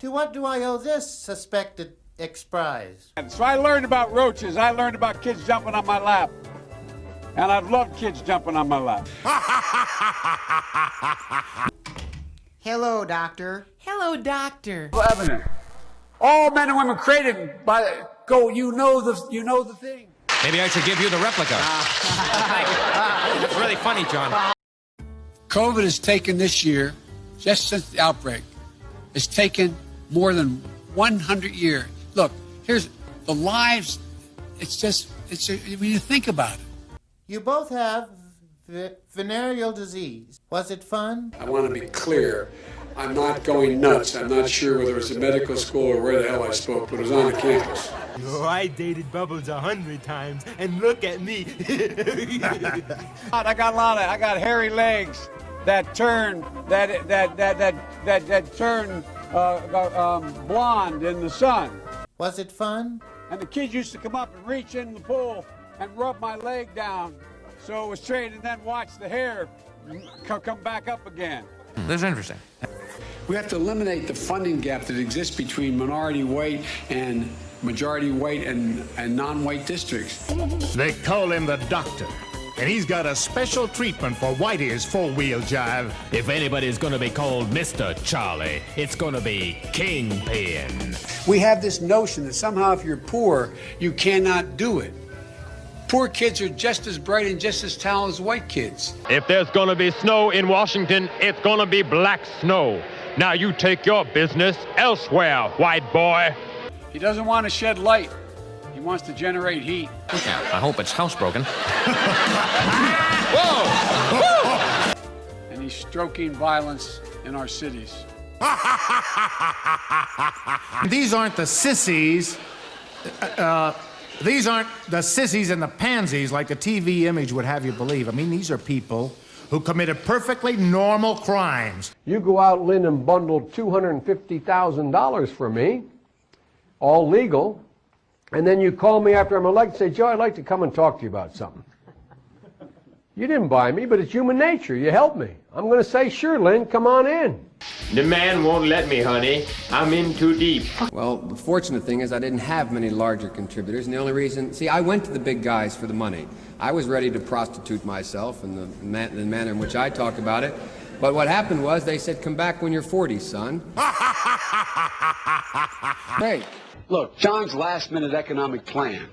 To what do I owe this suspected X Prize? So I learned about roaches. I learned about kids jumping on my lap. And I've loved kids jumping on my lap. Hello, doctor. Hello, doctor. Evidence. All men and women created by you know the thing. Maybe I should give you the replica. That's really funny, John. COVID has taken this year, just since the outbreak, it's taken more than 100 years. Look, here's the lives. When you think about it. You both have venereal disease. Was it fun? I want to be clear. I'm not going nuts. I'm not sure whether it was a medical school or where the hell I spoke, but it was on the campus. Oh, I dated Bubbles 100 times, and look at me. I got hairy legs that turn blonde in the sun. Was it fun? And the kids used to come up and reach in the pool and rub my leg down so it was straight, and then watch the hair come back up again. This is interesting. We have to eliminate the funding gap that exists between minority white and majority white and non-white districts. They call him the doctor, and he's got a special treatment for Whitey's four-wheel jive. If anybody's gonna be called Mr. Charlie, it's gonna be Kingpin. We have this notion that somehow if you're poor, you cannot do it. Poor kids are just as bright and just as talented as white kids. If there's gonna be snow in Washington, it's gonna be black snow. Now you take your business elsewhere, white boy. He doesn't want to shed light. He wants to generate heat. Yeah, I hope it's housebroken. Whoa! And he's stroking violence in our cities. These aren't the sissies. These aren't the sissies and the pansies like the TV image would have you believe. I mean, these are people who committed perfectly normal crimes. You go out, Lynn, and bundle $250,000 for me, all legal, and then you call me after I'm elected and say, Joe, I'd like to come and talk to you about something. You didn't buy me, but it's human nature. You helped me. I'm going to say, sure, Lynn, come on in. The man won't let me, honey. I'm in too deep. Well, the fortunate thing is I didn't have many larger contributors, and the only reason... See, I went to the big guys for the money. I was ready to prostitute myself in the manner in which I talked about it. But what happened was they said, come back when you're 40, son. Hey, look, John's last-minute economic plan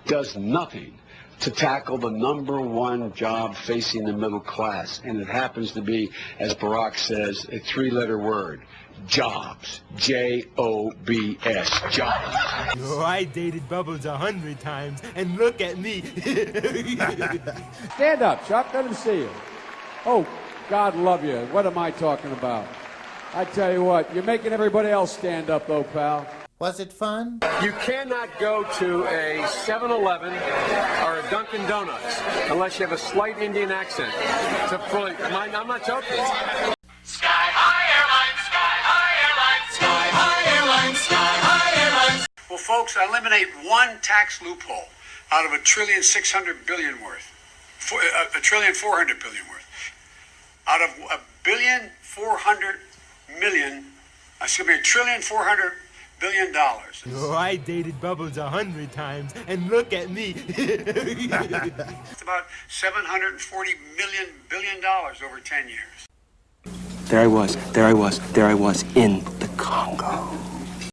does nothing to tackle the #1 job facing the middle class, and it happens to be, as Barack says, a three-letter word: jobs. J-O-B-S. Jobs. Oh, I dated Bubbles 100 times, and look at me. Stand up, Chuck. Let him see you. Oh, God love you. What am I talking about? I tell you what, you're making everybody else stand up, though, pal. Was it fun? You cannot go to a 7-Eleven or a Dunkin' Donuts unless you have a slight Indian accent. I'm not joking. Sky High Airlines, Sky High Airlines, Sky High Airlines, Sky High Airlines. Well, folks, eliminate one tax loophole out of $1.6 trillion worth. $1.4 trillion worth. Out of $1.4 billion, $1.4 billion. Oh, I dated Bubbles 100 times, and look at me. It's about $740 billion over 10 years. There I was in the Congo.